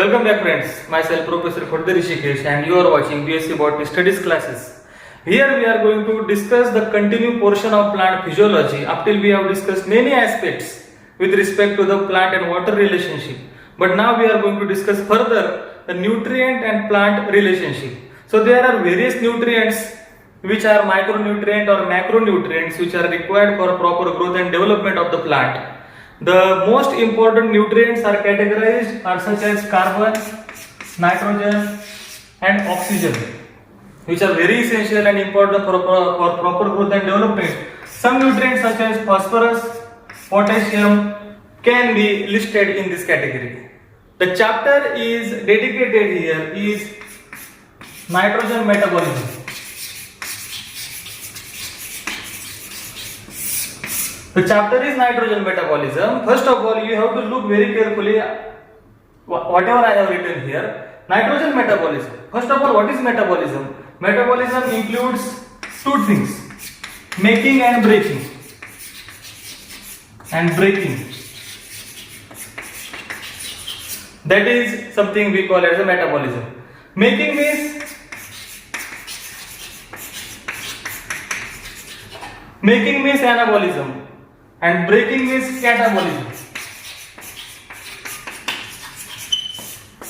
Welcome back friends, myself Professor Khorde Rishikesh and you are watching BSc Botany Studies classes. Here we are going to discuss the continued portion of plant physiology. Up till we have discussed many aspects with respect to the plant and water relationship. But now we are going to discuss further the nutrient and plant relationship. So there are various nutrients which are micronutrient or macronutrients which are required for proper growth and development of the plant. The most important nutrients are categorized are such as carbon, nitrogen and oxygen, which are very essential and important for proper growth and development. Some nutrients such as phosphorus, potassium can be listed in this category. The chapter is dedicated here is nitrogen metabolism. The chapter is nitrogen metabolism. First of all, you have to look very carefully whatever I have written here. Nitrogen metabolism. First of all, what is metabolism? Metabolism includes two things: making and breaking. That is something we call as a metabolism. Making means anabolism. And breaking is catabolism.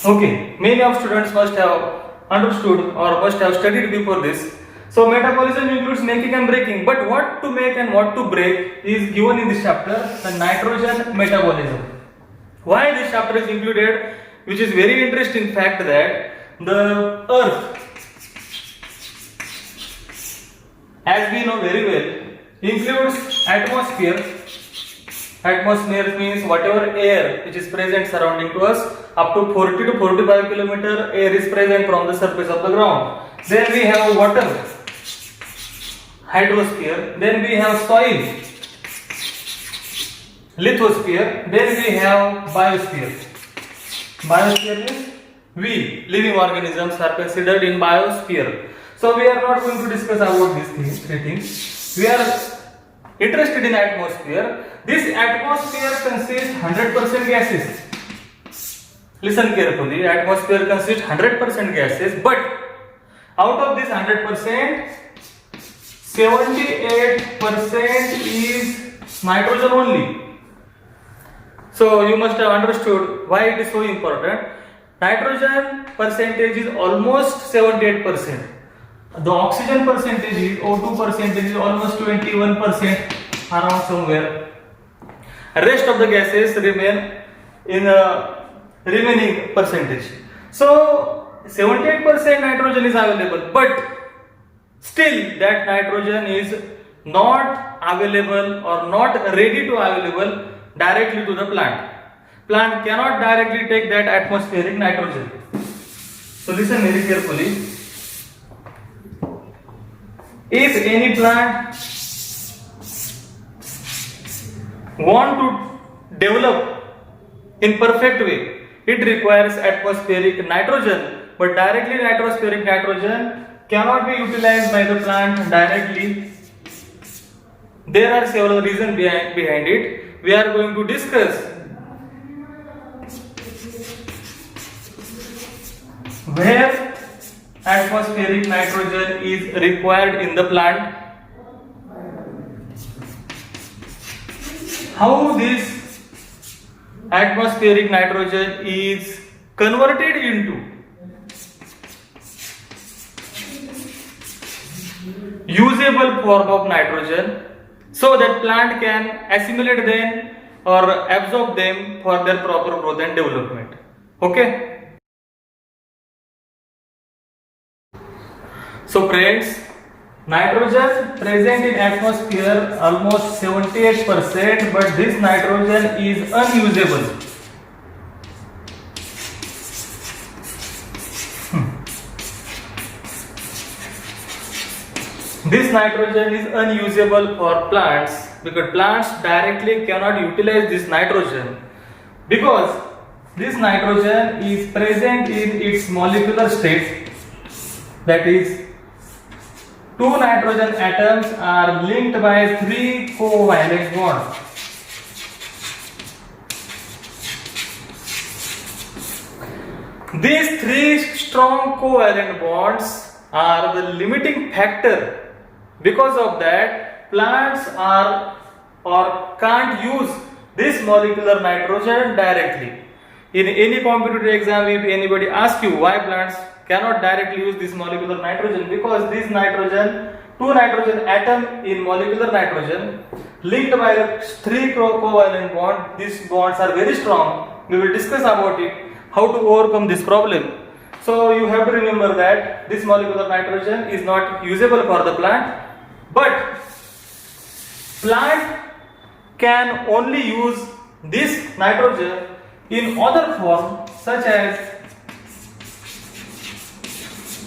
Okay, many of students must have understood or must have studied before this. So metabolism includes making and breaking. But what to make and what to break is given in this chapter, the nitrogen metabolism. Why this chapter is included, which is very interesting fact that the earth, as we know very well, includes atmosphere. Atmosphere means whatever air which is present surrounding to us, up to 40 to 45 kilometer air is present from the surface of the ground. Then we have water, hydrosphere. Then we have soil, lithosphere. Then we have biosphere. Biosphere means we living organisms are considered in biosphere. So we are not going to discuss about these three things. We are interested in atmosphere. This atmosphere consists 100% gases. Listen carefully. Atmosphere consists 100% gases, but out of this 100%, 78% is nitrogen only. So you must have understood why it is so important. Nitrogen percentage is almost 78%. The oxygen percentage is O2 percentage is almost 21% around somewhere. Rest of the gases remain in a remaining percentage. So 78% nitrogen is available, but still that nitrogen is not available or not ready to available directly to the plant. Plant cannot directly take that atmospheric nitrogen. So listen very carefully. If any plant want to develop in perfect way, it requires atmospheric nitrogen, but directly atmospheric nitrogen cannot be utilized by the plant directly. There are several reasons behind it. We are going to discuss where atmospheric nitrogen is required in the plant, how this atmospheric nitrogen is converted into usable form of nitrogen so that plant can assimilate them or absorb them for their proper growth and development. Okay. So friends, nitrogen present in atmosphere almost 78%, but this nitrogen is unusable. This nitrogen is unusable for plants because plants directly cannot utilize this nitrogen because this nitrogen is present in its molecular state, that is, two nitrogen atoms are linked by 3 covalent bonds. These three strong covalent bonds are the limiting factor. Because of that, plants are or can't use this molecular nitrogen directly. In any competitive exam, if anybody asks you why plants cannot directly use this molecular nitrogen, because this nitrogen, two nitrogen atom in molecular nitrogen linked by the three covalent bond, these bonds are very strong. We will discuss about it, how to overcome this problem. So you have to remember that this molecular nitrogen is not usable for the plant, but plant can only use this nitrogen in other form such as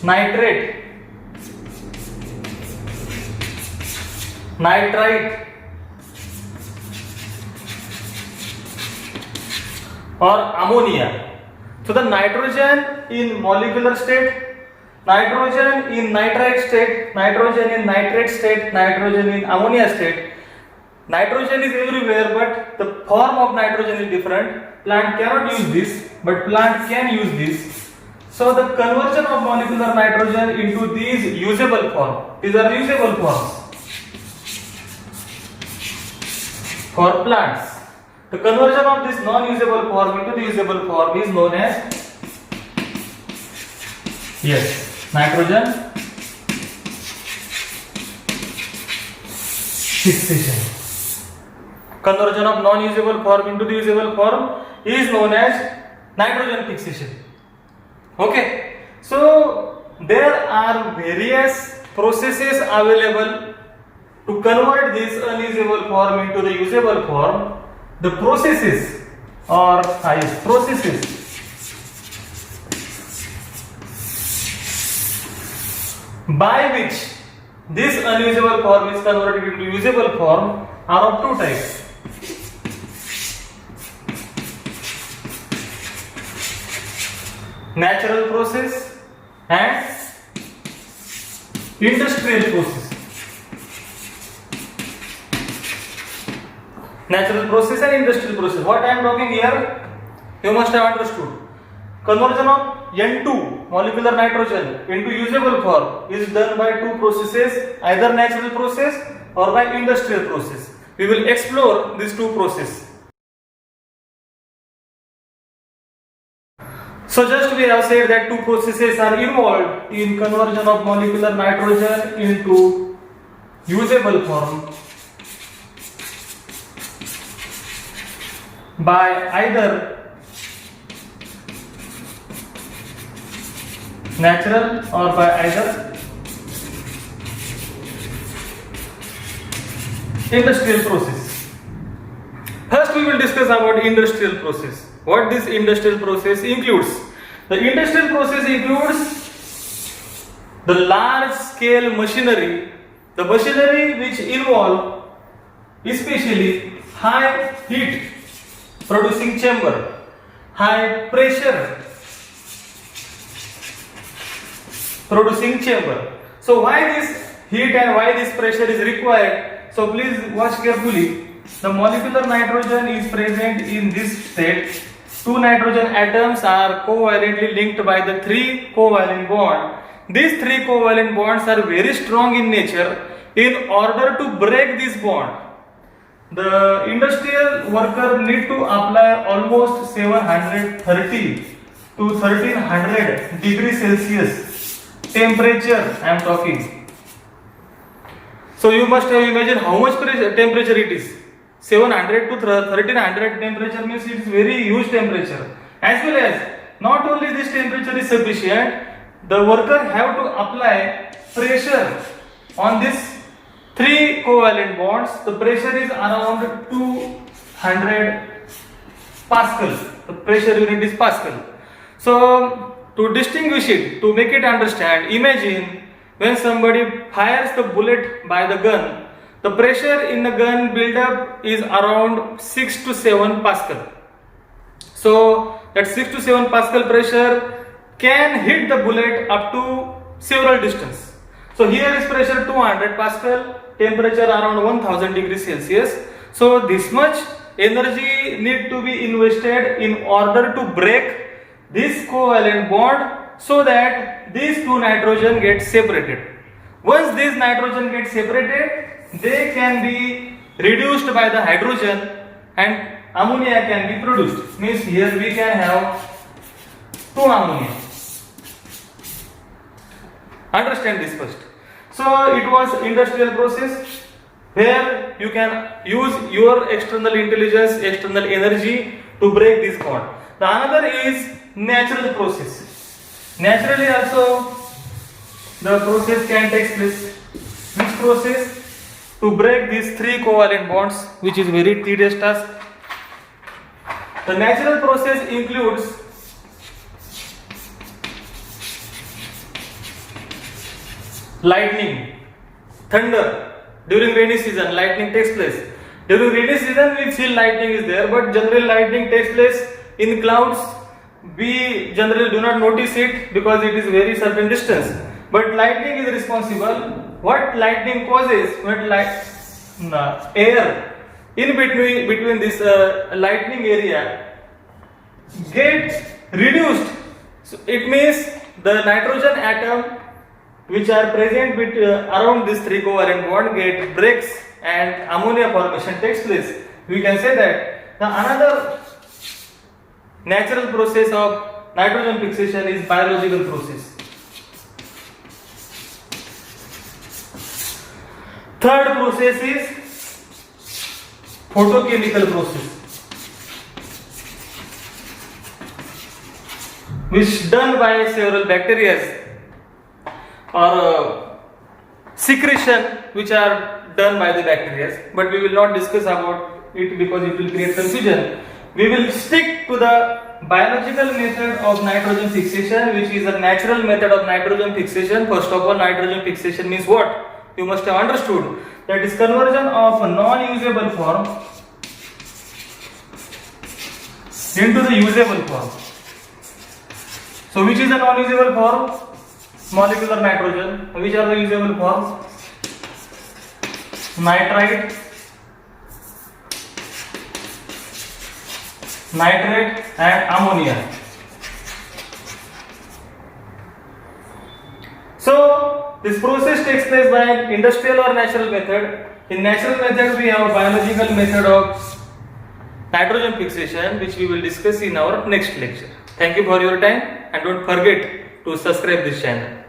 nitrate, nitrite, or ammonia. So the nitrogen in molecular state, nitrogen in nitrite state, nitrogen in nitrate state, nitrogen in ammonia state. Nitrogen is everywhere, but the form of nitrogen is different. Plant cannot use this, but plant can use this. So the conversion of molecular nitrogen into these usable form. These are usable forms for plants. The conversion of this non-usable form into the usable form is known as nitrogen fixation. Conversion of non-usable form into the usable form is known as nitrogen fixation. Okay, so there are various processes available to convert this unusable form into the usable form. The processes or processes by which this unusable form is converted into usable form are of two types. Natural process and industrial process. Natural process and industrial process. What I am talking here, you must have understood. Conversion of N2 molecular nitrogen into usable form is done by two processes, either natural process or by industrial process. We will explore these two processes. So just we have said that two processes are involved in conversion of molecular nitrogen into usable form by either natural or by either industrial process. First we will discuss about industrial process. What this industrial process includes? The industrial process includes the large scale machinery, the machinery which involve especially high heat producing chamber, high pressure producing chamber. So why this heat and why this pressure is required? So please watch carefully. The molecular nitrogen is present in this state. Two nitrogen atoms are covalently linked by the three covalent bond. These three covalent bonds are very strong in nature. In order to break this bond, the industrial worker need to apply almost 730 to 1300 degrees Celsius temperature I am talking. So you must have imagined how much temperature it is. 700 to 1300 temperature means it is very huge temperature. As well as not only this temperature is sufficient, the worker have to apply pressure on this three covalent bonds. The pressure is around 200 Pascal. The pressure unit is Pascal. So to distinguish it, to make it understand, imagine when somebody fires the bullet by the gun, the pressure in the gun build-up is around 6 to 7 Pascal. So that 6 to 7 Pascal pressure can hit the bullet up to several distance. So here is pressure 200 Pascal, temperature around 1000 degrees Celsius. So this much energy need to be invested in order to break this covalent bond so that these two nitrogen get separated. Once these nitrogen get separated, they can be reduced by the hydrogen and ammonia can be produced. Means here we can have two ammonia. Understand this first. So it was industrial process where you can use your external intelligence, external energy to break this bond. The another is natural process. Naturally also the process can take place. Which process? To break these three covalent bonds, which is very tedious task. The natural process includes lightning, thunder. During rainy season, lightning takes place. During rainy season, we feel lightning is there, but generally lightning takes place in clouds. We generally do not notice it because it is very certain distance. But lightning is responsible. What lightning causes? When air in between this lightning area gets reduced. So it means the nitrogen atom which are present around this three covalent bond get breaks and ammonia formation takes place. We can say that the another natural process of nitrogen fixation is biological process. Third process is photochemical process, which is done by several bacteria or secretion which are done by the bacteria, but we will not discuss about it because it will create confusion. We will stick to the biological method of nitrogen fixation, which is a natural method of nitrogen fixation. First of all, nitrogen fixation means what? You must have understood that is conversion of a non-usable form into the usable form. So which is a non-usable form? Molecular nitrogen. Which are the usable forms? Nitrite, nitrate and ammonia. So this process takes place by industrial or natural method. In natural method we have biological method of nitrogen fixation, which we will discuss in our next lecture. Thank you for your time and don't forget to subscribe this channel.